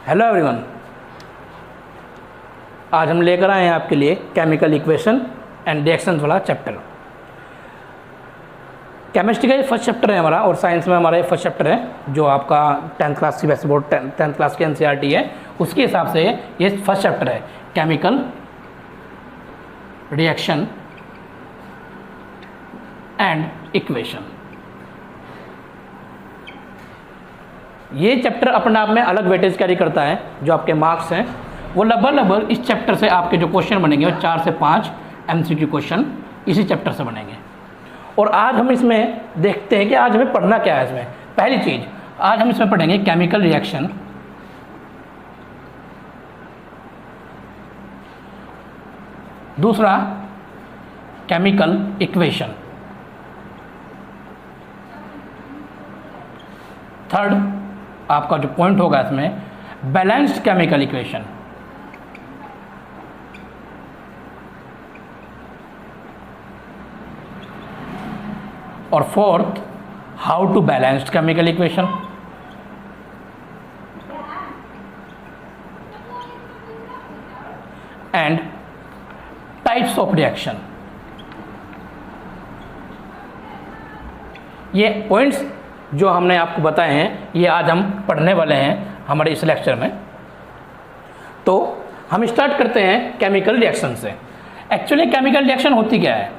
Hello everyone, आज हम लेकर आए हैं आपके लिए केमिकल इक्वेशन एंड रिएक्शंस वाला चैप्टर। केमिस्ट्री का ये फर्स्ट चैप्टर है हमारा, और साइंस में हमारा ये फर्स्ट चैप्टर है जो आपका 10th क्लास की वैसे बोर्ड 10th क्लास की एनसीईआरटी है, उसके हिसाब से ये फर्स्ट चैप्टर है केमिकल रिएक्शन एंड इक्वेशन। ये चैप्टर अपने आप में अलग वेटेज कैरी करता है। जो आपके मार्क्स हैं वो लगभग इस चैप्टर से आपके जो क्वेश्चन बनेंगे वो 4 से 5 एमसीक्यू क्वेश्चन इसी चैप्टर से बनेंगे। और आज हम इसमें देखते हैं कि आज हमें पढ़ना क्या है। इसमें पहली चीज़ आज हम इसमें पढ़ेंगे केमिकल रिएक्शन, दूसरा केमिकल इक्वेशन, थर्ड आपका जो पॉइंट होगा इसमें बैलेंस्ड केमिकल इक्वेशन, और fourth how to balanced chemical equation. And types of reaction. ये पॉइंट्स जो हमने आपको बताए हैं ये आज हम पढ़ने वाले हैं हमारे इस लेक्चर में। तो हम स्टार्ट करते हैं केमिकल रिएक्शन से। एक्चुअली केमिकल रिएक्शन होती क्या है?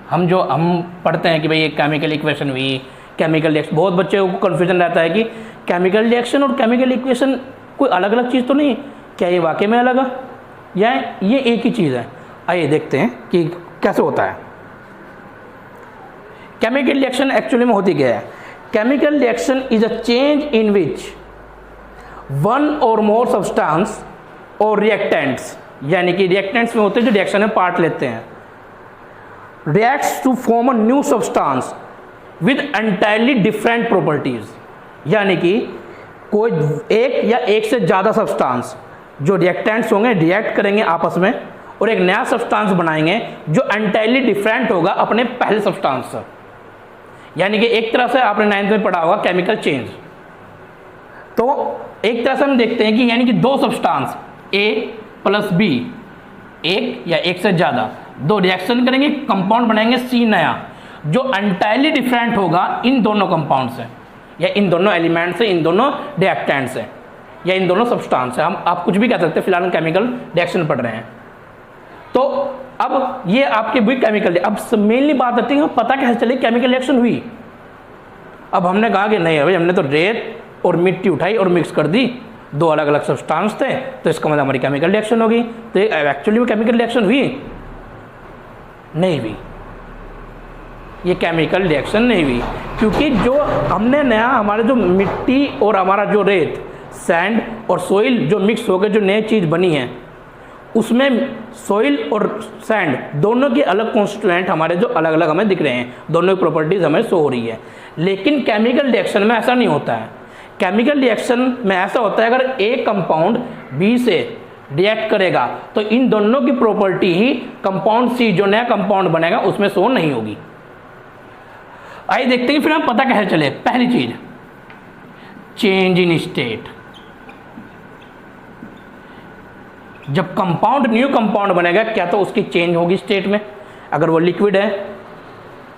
हम पढ़ते हैं कि भाई ये केमिकल इक्वेशन हुई, केमिकल रिएक्शन। बहुत बच्चों को कन्फ्यूजन रहता है कि केमिकल रिएक्शन और केमिकल इक्वेशन कोई अलग अलग चीज़ तो नहीं, क्या ये वाकई में अलग है या ये एक ही चीज़ है? आइए देखते हैं कि कैसे होता है। केमिकल रिएक्शन एक्चुअली में होती क्या है? Chemical reaction is a change in which one or more substance or reactants, यानी कि reactants में होते हैं जो रिएक्शन में पार्ट लेते हैं, reacts to form a new substance with entirely different properties, यानी कि कोई एक या एक से ज़्यादा सब्सटेंस जो रिएक्टेंट्स होंगे रिएक्ट करेंगे आपस में और एक नया सब्सटेंस बनाएंगे जो एंटायरली डिफरेंट होगा अपने पहले सब्सटेंस से। यानी कि एक तरह से आपने 9th में पढ़ा होगा केमिकल चेंज। तो एक तरह से हम देखते हैं कि यानी कि दो सब्सटेंस A प्लस B, एक या एक से ज़्यादा, दो रिएक्शन करेंगे, कंपाउंड बनाएंगे C नया जो एंटायरली डिफरेंट होगा इन दोनों कंपाउंड से, या इन दोनों एलिमेंट से, इन दोनों रिएक्टेंट से, या इन दोनों सब्सटेंस से। हम आप कुछ भी कह सकते हैं, फिलहाल हम केमिकल रिएक्शन पढ़ रहे हैं। तो अब ये आपके भी केमिकल, अब मेनली बात आती है पता कैसे चले केमिकल रिएक्शन हुई। अब हमने कहा कि नहीं भाई, हमने तो रेत और मिट्टी उठाई और मिक्स कर दी, दो अलग अलग सब्सटेंस थे, तो इसका मतलब हमारी केमिकल रिएक्शन होगी। तो एक्चुअली में केमिकल रिएक्शन हुई नहीं हुई, ये केमिकल रिएक्शन नहीं हुई, क्योंकि जो हमने नया हमारे जो मिट्टी और हमारा जो रेत, सैंड और सोइल जो मिक्स होकर जो नई चीज़ बनी है, उसमें सोइल और सैंड दोनों के अलग कॉन्स्टिट्यूएंट हमारे जो अलग अलग हमें दिख रहे हैं, दोनों की प्रॉपर्टीज़ हमें शो हो रही है। लेकिन केमिकल रिएक्शन में ऐसा नहीं होता है। केमिकल रिएक्शन में ऐसा होता है अगर एक कंपाउंड बी से रिएक्ट करेगा तो इन दोनों की प्रॉपर्टी ही कंपाउंड सी जो नया कंपाउंड बनेगा उसमें शो नहीं होगी। आइए देखते हैं फिर हम पता कैसे चले। पहली चीज चेंज इन स्टेट। जब कंपाउंड न्यू कंपाउंड बनेगा क्या तो उसकी चेंज होगी स्टेट में। अगर वो लिक्विड है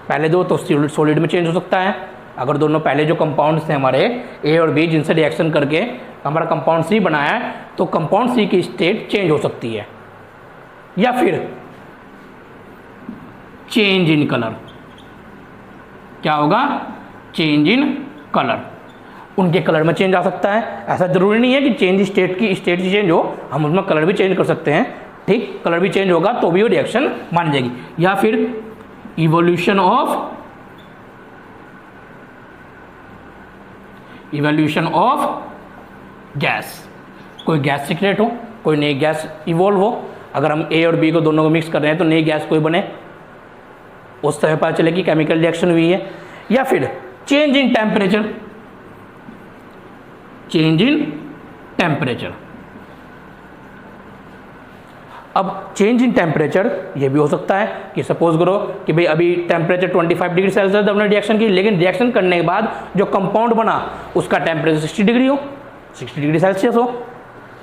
पहले दो तो सॉलिड में चेंज हो सकता है। अगर दोनों पहले जो कंपाउंड्स थे हमारे ए और बी जिनसे रिएक्शन करके हमारा कंपाउंड सी बनाया है तो कंपाउंड सी की स्टेट चेंज हो सकती है। या फिर चेंज इन कलर। क्या होगा? Change in colour. उनके कलर में चेंज आ सकता है। ऐसा जरूरी नहीं है कि चेंज स्टेट की चेंज हो, हम उसमें कलर भी चेंज कर सकते हैं। ठीक, कलर भी चेंज होगा तो भी वो रिएक्शन मान जाएगी। या फिर इवोल्यूशन ऑफ गैस। कोई गैस सीक्रेट हो, कोई नई गैस इवॉल्व हो। अगर हम ए और बी को दोनों को मिक्स कर रहे हैं तो नई गैस कोई बने, उस तरह पता चले कि केमिकल रिएक्शन हुई है। या फिर change in temperature. Change in temperature. अब चेंज इन टेम्परेचर ये भी हो सकता है कि सपोज करो कि भाई अभी टेम्परेचर 25 डिग्री सेल्सियस हमने रिएक्शन की, लेकिन रिएक्शन करने के बाद जो कंपाउंड बना उसका टेम्परेचर 60 डिग्री हो, 60 डिग्री सेल्सियस हो,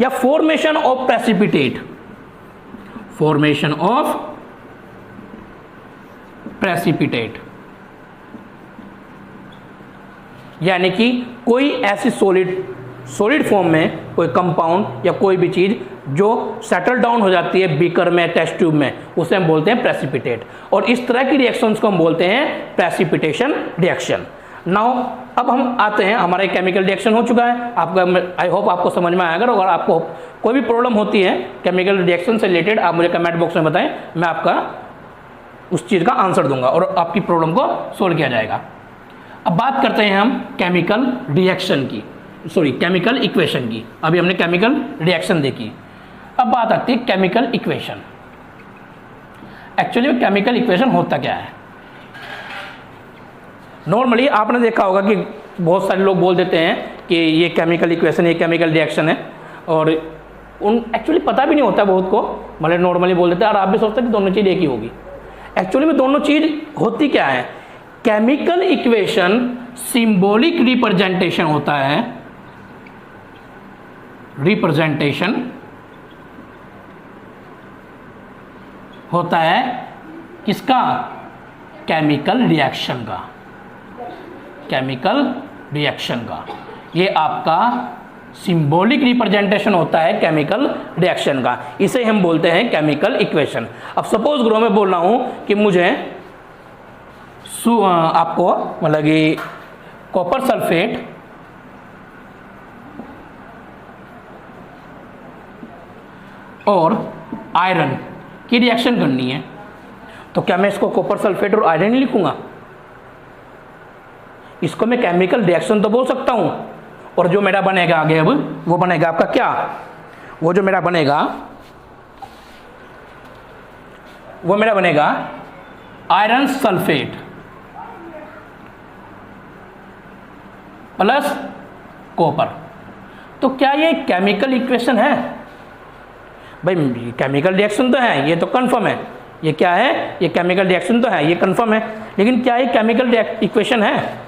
या formation of precipitate, formation of precipitate यानी कि कोई ऐसी सॉलिड फॉर्म में कोई कंपाउंड या कोई भी चीज जो सेटल डाउन हो जाती है बीकर में, टेस्ट ट्यूब में, उसे हम बोलते हैं प्रेसिपिटेट। और इस तरह की रिएक्शंस को हम बोलते हैं प्रेसिपिटेशन रिएक्शन। नाउ अब हम आते हैं, हमारा केमिकल रिएक्शन हो चुका है, आपका आई होप आपको समझ में आएगा। अगर आपको कोई भी प्रॉब्लम होती है केमिकल रिएक्शन से रिलेटेड, आप मुझे कमेंट बॉक्स में बताएं, मैं आपका उस चीज़ का आंसर दूंगा और आपकी प्रॉब्लम को सोल्व किया जाएगा। अब बात करते हैं हम केमिकल रिएक्शन की, सॉरी केमिकल इक्वेशन की। अभी हमने केमिकल रिएक्शन देखी, अब बात आती है chemical equation. Actually chemical equation होता क्या है? नॉर्मली आपने देखा होगा कि बहुत सारे लोग बोल देते हैं कि ये केमिकल इक्वेशन, ये केमिकल रिएक्शन है, और उन एक्चुअली पता भी नहीं होता बहुत को, मतलब नॉर्मली बोल देते हैं और आप भी सोचते हैं कि दोनों चीज़ एक ही होगी। एक्चुअली में दोनों चीज़ होती क्या है? केमिकल इक्वेशन सिंबॉलिक रिप्रेजेंटेशन होता है, रिप्रेजेंटेशन होता है किसका? केमिकल रिएक्शन का, केमिकल रिएक्शन का। ये आपका सिंबॉलिक रिप्रेजेंटेशन होता है केमिकल रिएक्शन का, इसे हम बोलते हैं केमिकल इक्वेशन। अब सपोज करो मैं बोल रहा हूं कि मुझे आपको मतलब कि कॉपर सल्फेट और आयरन की रिएक्शन करनी है, तो क्या मैं इसको कॉपर सल्फेट और आयरन ही लिखूंगा? इसको मैं केमिकल रिएक्शन तो बोल सकता हूं, और जो मेरा बनेगा आगे अब वो बनेगा आपका क्या? वो जो मेरा बनेगा वो मेरा बनेगा आयरन सल्फेट प्लस कॉपर। तो क्या ये केमिकल इक्वेशन है? भाई केमिकल रिएक्शन तो है, ये तो कंफर्म है। ये क्या है? ये केमिकल रिएक्शन तो है, ये कंफर्म है। लेकिन क्या ये केमिकल इक्वेशन है?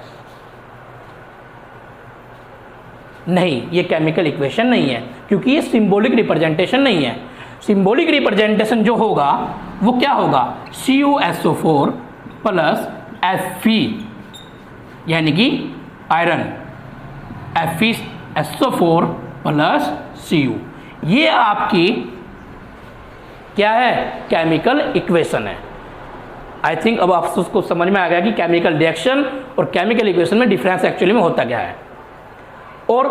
नहीं, ये केमिकल इक्वेशन नहीं है, क्योंकि ये सिंबॉलिक रिप्रेजेंटेशन नहीं है। सिंबॉलिक रिप्रेजेंटेशन जो होगा वो क्या होगा? CuSO4 प्लस Fe यानी कि आयरन, FeSO4 प्लस Cu, ये आपकी क्या है? केमिकल इक्वेशन है। आई थिंक अब आप उसको समझ में आ गया कि केमिकल रिएक्शन और केमिकल इक्वेशन में डिफरेंस एक्चुअली में होता क्या है। और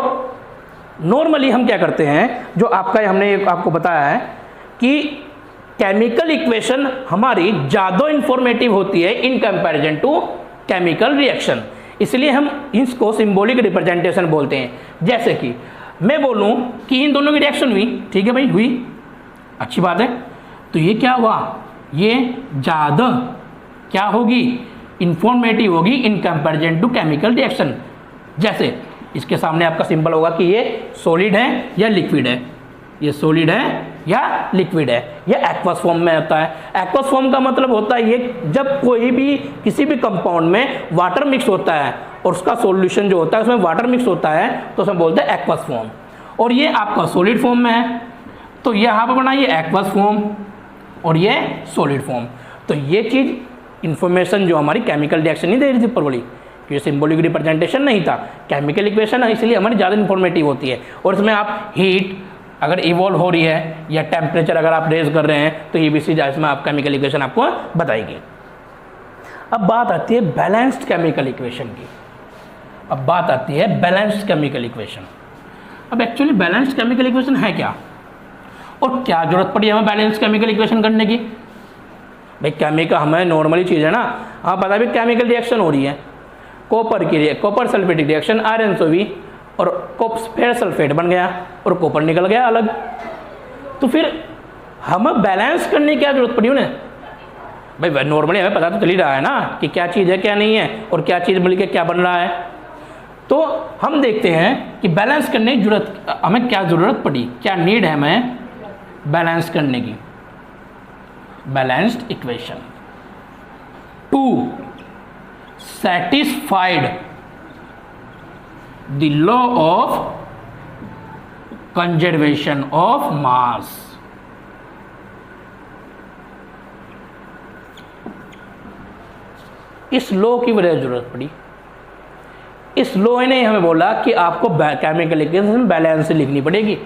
नॉर्मली हम क्या करते हैं, जो आपका हमने आपको बताया है कि केमिकल इक्वेशन हमारी ज़्यादा इंफॉर्मेटिव होती है in comparison to chemical reaction, इसलिए हम इसको सिंबॉलिक रिप्रेजेंटेशन बोलते हैं। जैसे कि मैं बोलूं कि इन दोनों की रिएक्शन हुई, ठीक है भाई, हुई, अच्छी बात है, तो ये क्या हुआ? ये ज़्यादा क्या होगी? इंफॉर्मेटिव होगी in comparison to chemical reaction. जैसे इसके सामने आपका सिंबल होगा कि ये सॉलिड है या लिक्विड है, ये सॉलिड है या लिक्विड है, या एक्वस फॉर्म में होता है। एक्वस फॉर्म का मतलब होता है ये जब कोई भी किसी भी कंपाउंड में वाटर मिक्स होता है और उसका सॉल्यूशन जो होता है उसमें वाटर मिक्स होता है, तो उसमें बोलते हैं एक्वस फॉर्म। और ये आपका सॉलिड फॉर्म में है, तो यहाँ पर बना ये एक्वस फॉर्म और ये सॉलिड फॉर्म। तो ये चीज़ इंफॉर्मेशन जो हमारी केमिकल रिएक्शन नहीं दे रही थी ऊपर वाली, ये सिंबॉलिक रिप्रेजेंटेशन नहीं था, केमिकल इक्वेशन है, इसलिए हमारी ज़्यादा इंफॉर्मेटिव होती है। और इसमें आप हीट अगर इवॉल्व हो रही है या टेम्परेचर अगर आप रेज कर रहे हैं, तो ये भी चीज़ इसमें आप केमिकल इक्वेशन आपको बताएगी। अब बात आती है बैलेंस्ड केमिकल इक्वेशन की। अब बात आती है बैलेंस्ड केमिकल इक्वेशन। अब एक्चुअली बैलेंस्ड केमिकल इक्वेशन है क्या, और क्या जरूरत पड़ी हमें बैलेंस्ड केमिकल इक्वेशन करने की? भाई केमिकल हमें नॉर्मली चीज़ है ना, हाँ पता भी केमिकल रिएक्शन हो रही है, कॉपर सल्फेटिक रिएक्शन आयरन से हुई और फिर सल्फेट बन गया और कॉपर निकल गया अलग। तो फिर हमें बैलेंस करने की क्या जरूरत पड़ी उन्हें? भाई नॉर्मली हमें पता तो चल ही रहा है ना कि क्या चीज़ है क्या नहीं है और क्या चीज़ मिल के क्या बन रहा है। तो हम देखते हैं कि बैलेंस करने की जरूरत हमें क्या ज़रूरत पड़ी, क्या नीड है हमें बैलेंस करने की। Balanced equation two satisfied the law of conservation of mass. इस लॉ की वजह जरूरत पड़ी। इस लॉ ने हमें बोला कि आपको केमिकल इक्वेशन बैलेंस लिखनी पड़ेगी।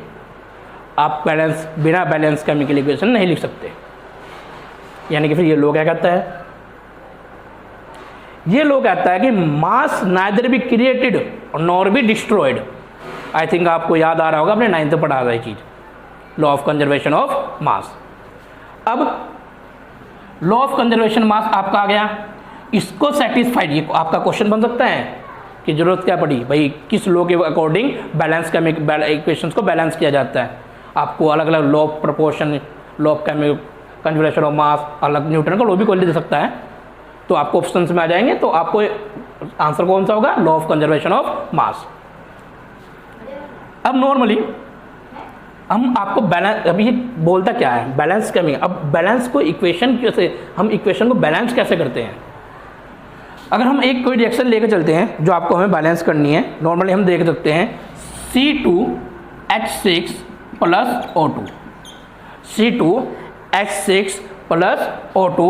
आप बैलेंस बिना बैलेंस केमिकल इक्वेशन नहीं लिख सकते। यानी कि फिर ये लॉ क्या कहता है? ये लॉ कहता है कि mass neither be created nor be destroyed. I think आपको याद आ रहा होगा, अपने 9th में पढ़ा था ये चीज, law of conservation of mass. अब लॉ ऑफ कंजर्वेशन मास आपका आ गया, इसको सेटिस्फाइड, ये आपका क्वेश्चन बन सकता है कि जरूरत क्या पड़ी भाई, किस लॉ के अकॉर्डिंग बैलेंस इक्वेशंस को बैलेंस किया जाता है। आपको अलग अलग law of proportion, law of conservation of mass, अलग न्यूटन का लॉ भी कोई दे सकता है। तो आपको ऑप्शंस में आ जाएंगे, तो आपको आंसर कौन सा होगा? Law of conservation of mass. अब नॉर्मली हम आपको बैलेंस, अभी ये बोलता क्या है बैलेंस केमिकल। अब बैलेंस को इक्वेशन कैसे, हम इक्वेशन को बैलेंस कैसे करते हैं? अगर हम एक कोई रिएक्शन लेकर चलते हैं जो आपको हमें बैलेंस करनी है, नॉर्मली हम देख सकते हैं C2H6 plus O2, C2H6 plus O2,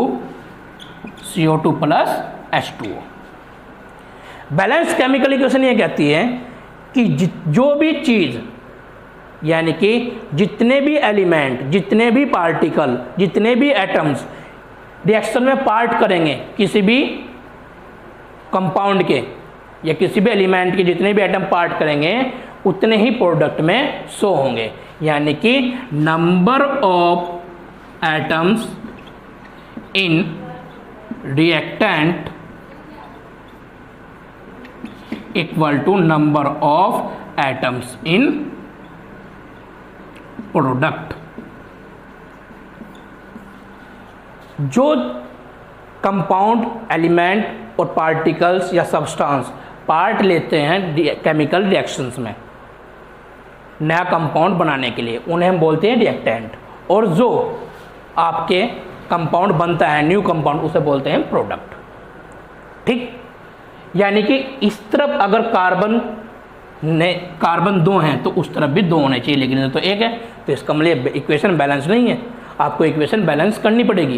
CO2 plus H2O। Balance chemical equation ये कहती है कि जो भी चीज़, यानी कि जितने भी एलिमेंट, जितने भी पार्टिकल, जितने भी एटम्स रिएक्शन में पार्ट करेंगे किसी भी कंपाउंड के या किसी भी एलिमेंट के, जितने भी एटम पार्ट करेंगे उतने ही प्रोडक्ट में शो होंगे। यानी कि number of atoms in reactant equal to number of atoms in product. जो कंपाउंड, एलिमेंट और पार्टिकल्स या सब्सटेंस पार्ट लेते हैं केमिकल रिएक्शंस में नया कंपाउंड बनाने के लिए, उन्हें हम बोलते हैं रिएक्टेंट। और जो आपके कंपाउंड बनता है, न्यू कंपाउंड, उसे बोलते हैं प्रोडक्ट। ठीक, यानी कि इस तरफ अगर कार्बन 2 हैं तो उस तरफ भी 2 होने चाहिए, लेकिन इधर तो 1 है, तो इसका मतलब इक्वेशन बैलेंस नहीं है। आपको इक्वेशन बैलेंस करनी पड़ेगी,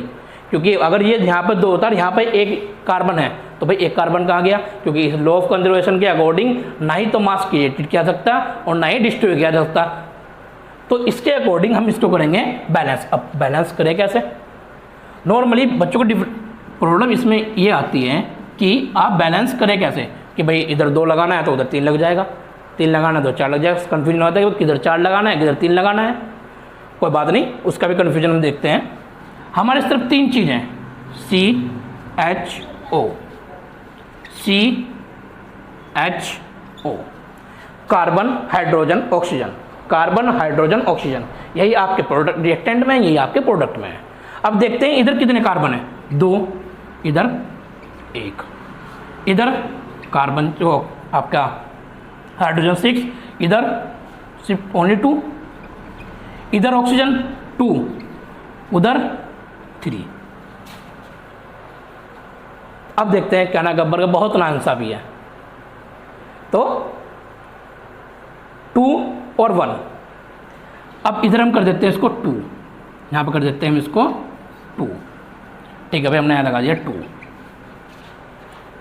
क्योंकि अगर ये यहाँ पर 2 होता है, यहाँ पर 1 कार्बन है, तो भाई 1 कार्बन कहाँ गया? क्योंकि इस लॉ ऑफ कंजर्वेशन के अकॉर्डिंग ना ही तो मास क्रिएटेड किया सकता और ना ही डिस्ट्रॉय किया जा सकता। तो इसके अकॉर्डिंग हम इसको करेंगे बैलेंस। अब बैलेंस करें कैसे? नॉर्मली बच्चों को प्रॉब्लम इसमें ये आती है कि आप बैलेंस करें कैसे, कि भाई इधर 2 लगाना है तो उधर 3 लग जाएगा, 3 लगाना है तो 4 लग जाएगा। कन्फ्यूजन होता है कि किधर 4 लगाना है, किधर 3 लगाना है। कोई बात नहीं, उसका भी कन्फ्यूजन हम देखते हैं। हमारे सिर्फ 3 चीज़ें, CHO, CHO, carbon, hydrogen, oxygen, carbon, hydrogen, oxygen, यही आपके प्रोडक्ट रिएक्टेंट में है, यही आपके प्रोडक्ट में है। अब देखते हैं इधर कितने कार्बन है? 2, इधर 1, इधर कार्बन जो आपका हाइड्रोजन 6, इधर सिर्फ ओनली 2, इधर ऑक्सीजन 2, उधर 3। अब देखते हैं कहना गब्बर का बहुत नाइंसाफी है। तो 2 और 1, अब इधर हम कर देते हैं इसको 2, यहाँ पर कर देते हैं हम इसको 2। ठीक है भाई, हमने यहाँ लगा दिया 2,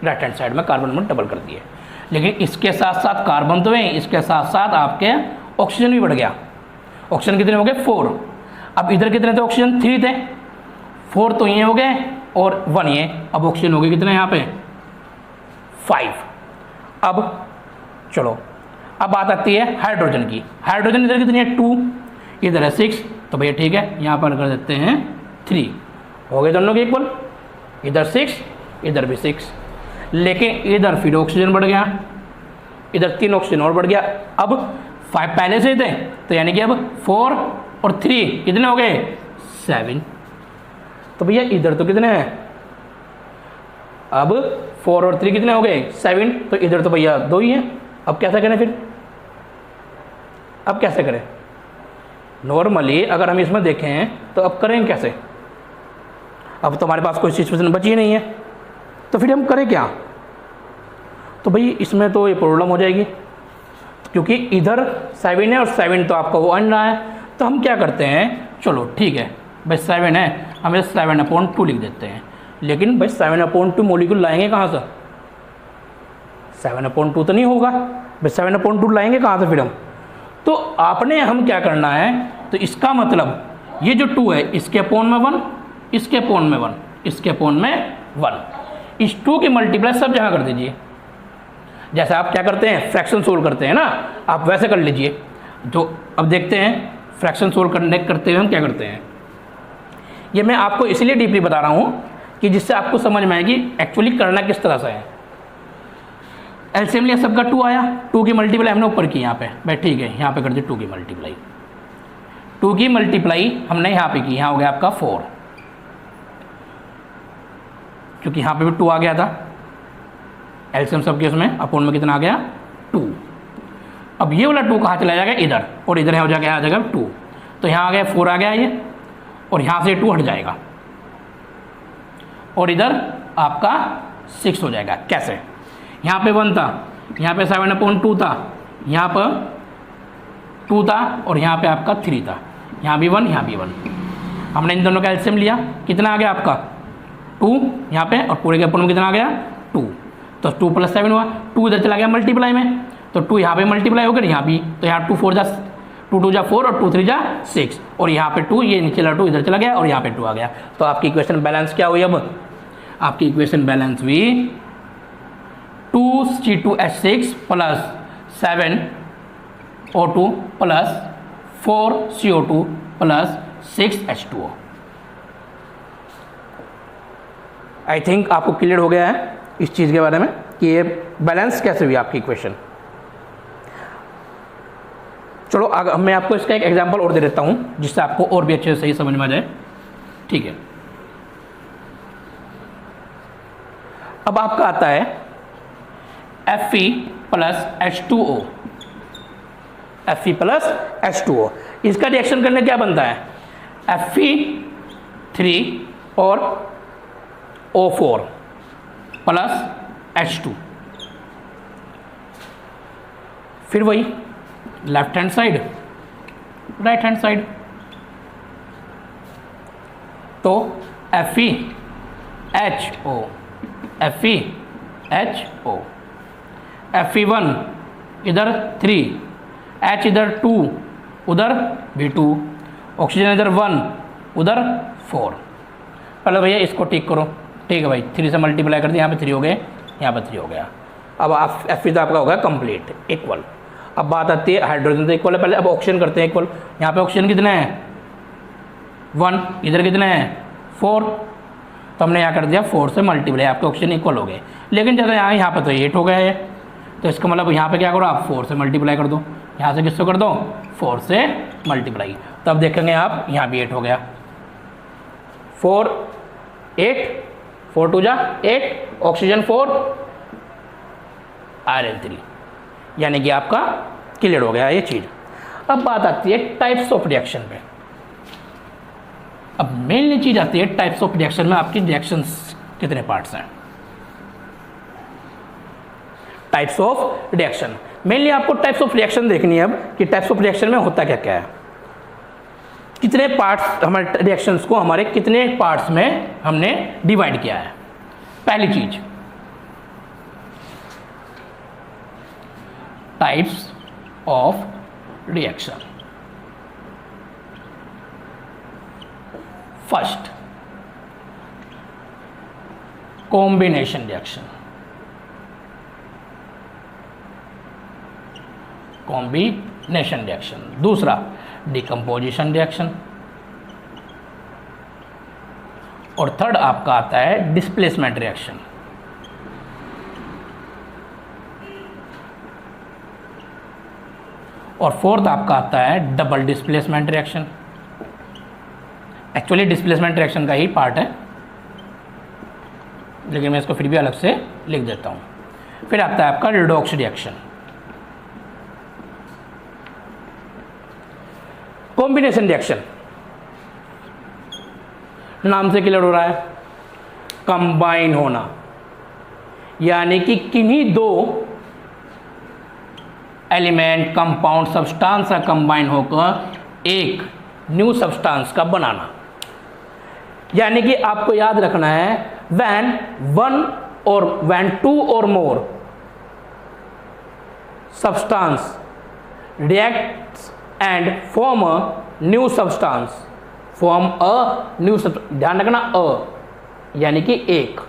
राइट हैंड साइड में कार्बन में डबल कर दिए। लेकिन इसके साथ साथ कार्बन तो है, इसके साथ साथ आपके ऑक्सीजन भी बढ़ गया। ऑक्सीजन कितने हो गए? 4। अब इधर कितने थे? ऑक्सीजन 3 थे, 4 तो ये हो गए और 1 ये। अब ऑक्सीजन हो गए कितने यहाँ पे? 5। अब चलो, अब बात आती है हाइड्रोजन की। हाइड्रोजन इधर कितनी है? 2, इधर है 6, तो भैया ठीक है, यहाँ पर कर देते हैं 3, हो गए दोनों के इक्वल। इधर 6, इधर भी 6, लेकिन इधर फिर ऑक्सीजन बढ़ गया, इधर 3 ऑक्सीजन और बढ़ गया। अब 5 पहले से थे, तो यानी कि अब 4 और 3 कितने हो गए? 7। तो भैया इधर तो कितने हैं? अब 4 और 3 कितने हो गए? 7। तो इधर तो भैया 2 ही हैं। अब कैसे करें फिर? अब कैसे करें? नॉर्मली अगर हम इसमें देखें तो अब करें कैसे? अब तो हमारे पास कोई सिचुएशन बची नहीं है, तो फिर हम करें क्या? तो भाई इसमें तो ये प्रॉब्लम हो जाएगी। तो क्योंकि इधर 7 है और 7 तो आपका वो आन रहा है। तो हम क्या करते हैं, चलो ठीक है भाई 7 है, हम इसे 7/2 लिख देते हैं। लेकिन भाई 7/2 मॉलिक्यूल लाएंगे कहाँ से? 7/2 तो नहीं होगा भाई, 7/2 लाएंगे कहाँ से फिर हम? तो आपने हम क्या करना है, तो इसका मतलब ये जो 2 है इसके अपोन में 1, इसके अपोन में 1, इसके अपोन में 1, इस 2 की मल्टीप्लाई सब जगह कर दीजिए। जैसे आप क्या करते हैं, फ्रैक्शन सोल्व करते हैं ना, आप वैसे कर लीजिए। जो अब देखते हैं फ्रैक्शन सोल्व करते हुए हम क्या करते हैं। ये मैं आपको इसलिए डीपली बता रहा हूँ कि जिससे आपको समझ में आएगी एक्चुअली करना किस तरह से है। एलसीएम लिया, सबका 2 आया, 2 की मल्टीप्लाई हमने ऊपर की यहाँ पे, भाई ठीक है यहाँ पे कर दी 2 की मल्टीप्लाई। 2 की मल्टीप्लाई हमने यहाँ पे की, यहाँ हो गया आपका 4, क्योंकि यहाँ पे भी 2 आ गया था। एलसीएम सबके उसमें अपोन में कितना आ गया 2। अब ये वाला 2 कहाँ चला जाएगा, इधर, और इधर हो जाएगा आ जाएगा 2, तो यहाँ आ गया 4 आ गया ये, और यहाँ से 2 हट जाएगा और इधर आपका 6 हो जाएगा। कैसे? यहाँ पे 1 था, यहाँ पे 7/2 था, यहाँ पर 2 था और यहाँ पे आपका 3 था, यहाँ भी 1, यहाँ भी 1। हमने इन दोनों का एलसीएम लिया, कितना आ गया आपका 2 यहाँ पे, और पूरे के अपोन में कितना आ गया 2, तो 2 + 7 हुआ। 2 इधर चला गया मल्टीप्लाई में, तो 2 यहाँ पे मल्टीप्लाई हो गया, यहाँ भी, तो यहाँ 2 4 2 2 4 और 2 3 6, और यहाँ पे 2, ये नीचे 2 इधर चला गया और यहाँ पे 2 आ गया। तो आपकी इक्वेशन बैलेंस क्या हुई? अब आपकी इक्वेशन बैलेंस हुई 2C2H6 + 7O2 + 4CO2 + 6H2O। I think आपको क्लियर हो गया है इस चीज़ के बारे में कि ये बैलेंस कैसे हुई आपकी इक्वेशन। चलो अगर मैं आपको इसका एक एग्जांपल और दे देता हूँ जिससे आपको और भी अच्छे से सही समझ में आ जाए। ठीक है, अब आपका आता है Fe + H2O, Fe + H2O। इसका रिएक्शन करने क्या बनता है, Fe3 और O4 + H2। फिर वही left hand side right hand side, तो FeHO, FeHO, Fe1 इधर 3, H इधर 2, उधर भी 2, ऑक्सीजन इधर 1, उधर 4। पहले भैया इसको ठीक करो। ठीक है भाई, 3 से मल्टीप्लाई कर दिया, यहाँ पे 3 हो गए, यहाँ पे 3 हो गया। अब आप Fe तो आपका होगा कंप्लीट इक्वल। अब बात आती है हाइड्रोजन तो इक्वल है पहले, अब ऑक्सीजन करते हैं इक्वल। यहाँ पे ऑक्सीजन कितने हैं 1, इधर कितने हैं 4, तो हमने यहाँ कर दिया 4 से मल्टीप्लाई, आपके ऑक्सीजन इक्वल हो गए। लेकिन जैसे यहाँ पे तो 8 हो गया है, तो इसका मतलब यहाँ पे क्या करो आप 4 से मल्टीप्लाई कर दो, यहाँ से किससे कर दो 4 से मल्टीप्लाई, तब देखेंगे आप यहाँ भी 8 हो गया। 4 8 4 2 8, ऑक्सीजन 4 आयरन 3, यानी कि आपका क्लियर हो गया ये चीज़। अब बात आती है टाइप्स ऑफ रिएक्शन पे। अब मेनली चीज़ आती है टाइप्स ऑफ रिएक्शन में, आपकी रिएक्शंस कितने पार्ट्स हैं। टाइप्स ऑफ रिएक्शन, मेनली आपको टाइप्स ऑफ रिएक्शन देखनी है अब कि टाइप्स ऑफ रिएक्शन में होता क्या क्या है, कितने पार्ट्स हमारे रिएक्शंस को हमारे कितने पार्ट्स में हमने डिवाइड किया है। पहली चीज types of reaction. First combination reaction, combination reaction. दूसरा डिकम्पोजिशन रिएक्शन, और थर्ड आपका आता है डिस्प्लेसमेंट रिएक्शन। और फोर्थ आपका आता है double displacement reaction. Actually displacement reaction का ही पार्ट है, लेकिन मैं इसको फिर भी अलग से लिख देता हूं। फिर आता है आपका रिडॉक्स रिएक्शन। कॉम्बिनेशन रिएक्शन नाम से क्लियर हो रहा है, कंबाइन होना, यानी कि किन्हीं दो एलिमेंट, कंपाउंड, सब्सटेंस का कंबाइन होकर एक न्यू सब्सटेंस का बनाना। यानी कि आपको याद रखना है व्हेन वन और व्हेन टू और more substance reacts and form a new substance, form a new, ध्यान रखना अ यानी कि एक,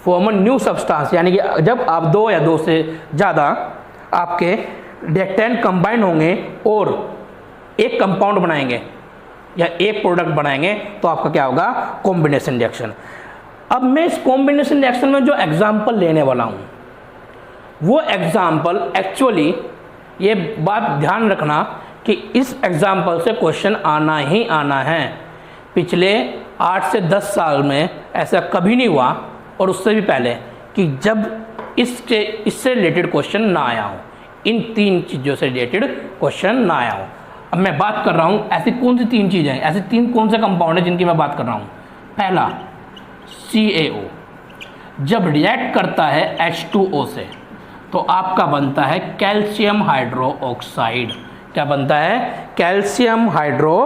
फॉर्म अ न्यू सब्सटेंस यानी कि जब आप दो या दो से ज़्यादा आपके रिएक्टेंट कंबाइन होंगे और एक कंपाउंड बनाएंगे या एक प्रोडक्ट बनाएंगे तो आपका क्या होगा, कॉम्बिनेशन रिएक्शन। अब मैं इस कॉम्बिनेशन रिएक्शन में जो एग्जांपल लेने वाला हूँ वो एग्जांपल एक्चुअली, ये बात ध्यान रखना कि इस एग्जांपल से क्वेश्चन आना ही आना है। पिछले 8 से 10 साल में ऐसा कभी नहीं हुआ और उससे भी पहले कि जब इससे रिलेटेड क्वेश्चन ना आया हो, इन 3 चीज़ों से रिलेटेड क्वेश्चन ना आया हो। अब मैं बात कर रहा हूँ ऐसी कौन सी 3 चीज़ें हैं, ऐसे 3 कौन से कंपाउंड हैं जिनकी मैं बात कर रहा हूँ। पहला CaO, जब रिएक्ट करता है H2O से तो आपका बनता है कैल्शियम हाइड्रो ऑक्साइड। क्या बनता है, कैल्शियम हाइड्रो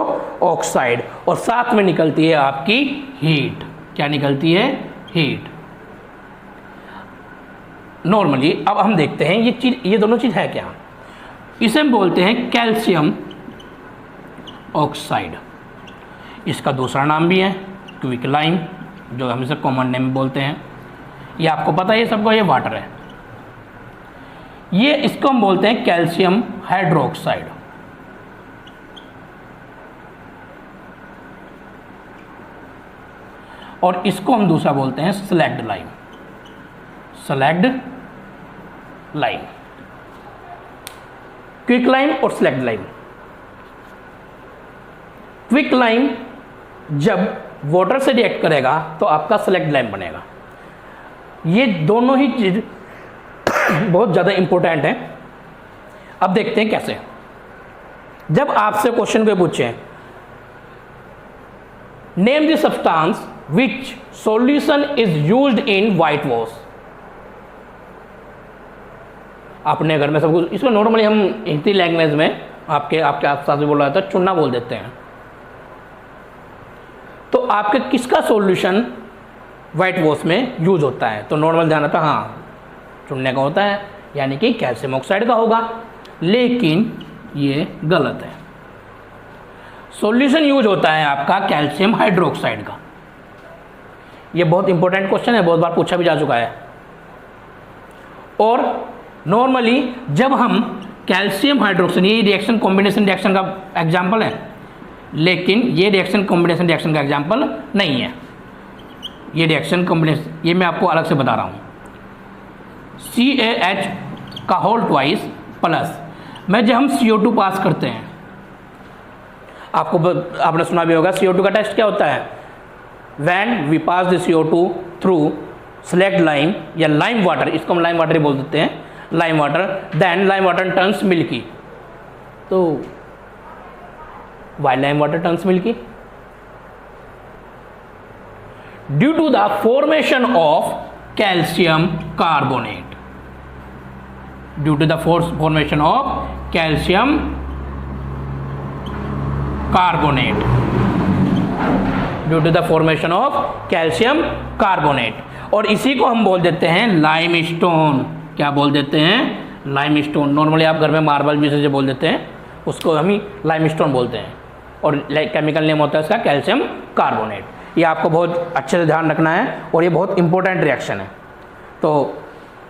ऑक्साइड, और साथ में निकलती है आपकी हीट। क्या निकलती है, हीट। नॉर्मली अब हम देखते हैं ये दोनों चीज़ है क्या। इसे हम बोलते हैं कैल्शियम ऑक्साइड। इसका दूसरा नाम भी है क्विकलाइम, जो हम इसे कॉमन नेम बोलते हैं। ये आपको पता है, ये सबको, ये वाटर है। ये इसको हम बोलते हैं कैल्शियम हाइड्रोक्साइड। और इसको हम दूसरा बोलते हैं slagged lime. Slagged lime, quick lime और स्लैग्ड लाइम। क्विक लाइम जब वाटर से रिएक्ट करेगा तो आपका स्लैग्ड लाइम बनेगा। ये दोनों ही चीज बहुत ज़्यादा इंपॉर्टेंट है। अब देखते हैं कैसे। जब आपसे क्वेश्चन को पूछे name the substance which solution is used in white wash. अपने घर में सब कुछ, इसको नॉर्मली हम हिंदी लैंग्वेज में आपके साथ भी बोला जाता है, चूना बोल देते हैं। तो आपके किसका सॉल्यूशन व्हाइट वॉश में यूज होता है, तो नॉर्मल ध्यान रखता है, हाँ चुनने का होता है, यानी कि कैल्शियम ऑक्साइड का होगा। लेकिन ये गलत है। सॉल्यूशन यूज होता है आपका कैल्शियम हाइड्रोक्साइड का। ये बहुत इंपॉर्टेंट क्वेश्चन है, बहुत बार पूछा भी जा चुका है। और नॉर्मली जब हम कैल्शियम हाइड्रोक्साइड, ये रिएक्शन कॉम्बिनेशन रिएक्शन का एग्जाम्पल है, लेकिन ये रिएक्शन कॉम्बिनेशन रिएक्शन का एग्जाम्पल नहीं है। ये रिएक्शन कॉम्बिनेशन, ये मैं आपको अलग से बता रहा हूँ। CaH का होल ट्वाइस प्लस में जब हम CO2 पास करते हैं, आपने सुना भी होगा CO2 का टेस्ट क्या होता है। When we pass the CO2 through slaked lime या लाइम वाटर, इसको हम लाइम वाटर ही बोल देते हैं, lime water, then lime water turns milky. तो why lime water turns milky due to the formation of calcium carbonate. Due to the formation of calcium carbonate, due to the formation of calcium carbonate. और इसी को हम बोल देते हैं lime stone. क्या बोल देते हैं, लाइम स्टोन। नॉर्मली आप घर में मार्बल भी से बोल देते हैं, उसको हम ही लाइम स्टोन बोलते हैं। और केमिकल नेम होता है इसका कैल्शियम कार्बोनेट। ये आपको बहुत अच्छे से ध्यान रखना है और ये बहुत इंपॉर्टेंट रिएक्शन है। तो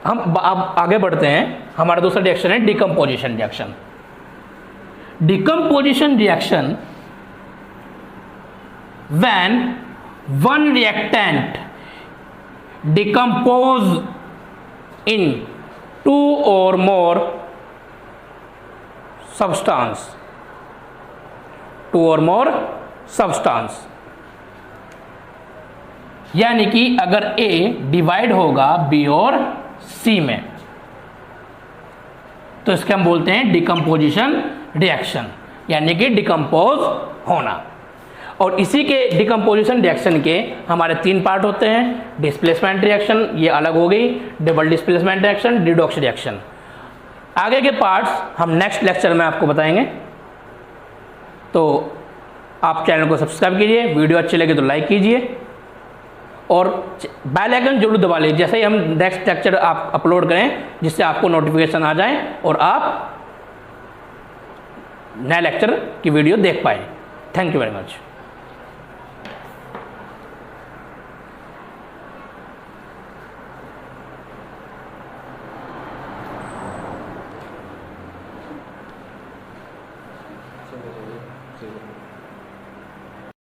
हम अब आगे बढ़ते हैं। हमारा दूसरा रिएक्शन है decomposition reaction. Decomposition reaction when one reactant decompose in two or more substance, यानी कि अगर A डिवाइड होगा B और C में तो इसके हम बोलते हैं डिकम्पोजिशन रिएक्शन, यानी कि डिकम्पोज होना। और इसी के डिकम्पोजिशन रिएक्शन के हमारे 3 पार्ट होते हैं। डिस्प्लेसमेंट रिएक्शन, ये अलग हो गई, double displacement reaction, redox reaction. आगे के पार्ट्स हम नेक्स्ट लेक्चर में आपको बताएंगे। तो आप चैनल को सब्सक्राइब कीजिए, वीडियो अच्छी लगे तो लाइक कीजिए और बेल आइकन जरूर दबा लीजिए, जैसे ही हम नेक्स्ट लेक्चर आप अपलोड करें जिससे आपको नोटिफिकेशन आ जाए और आप नए लेक्चर की वीडियो देख पाएँ। Thank you very much.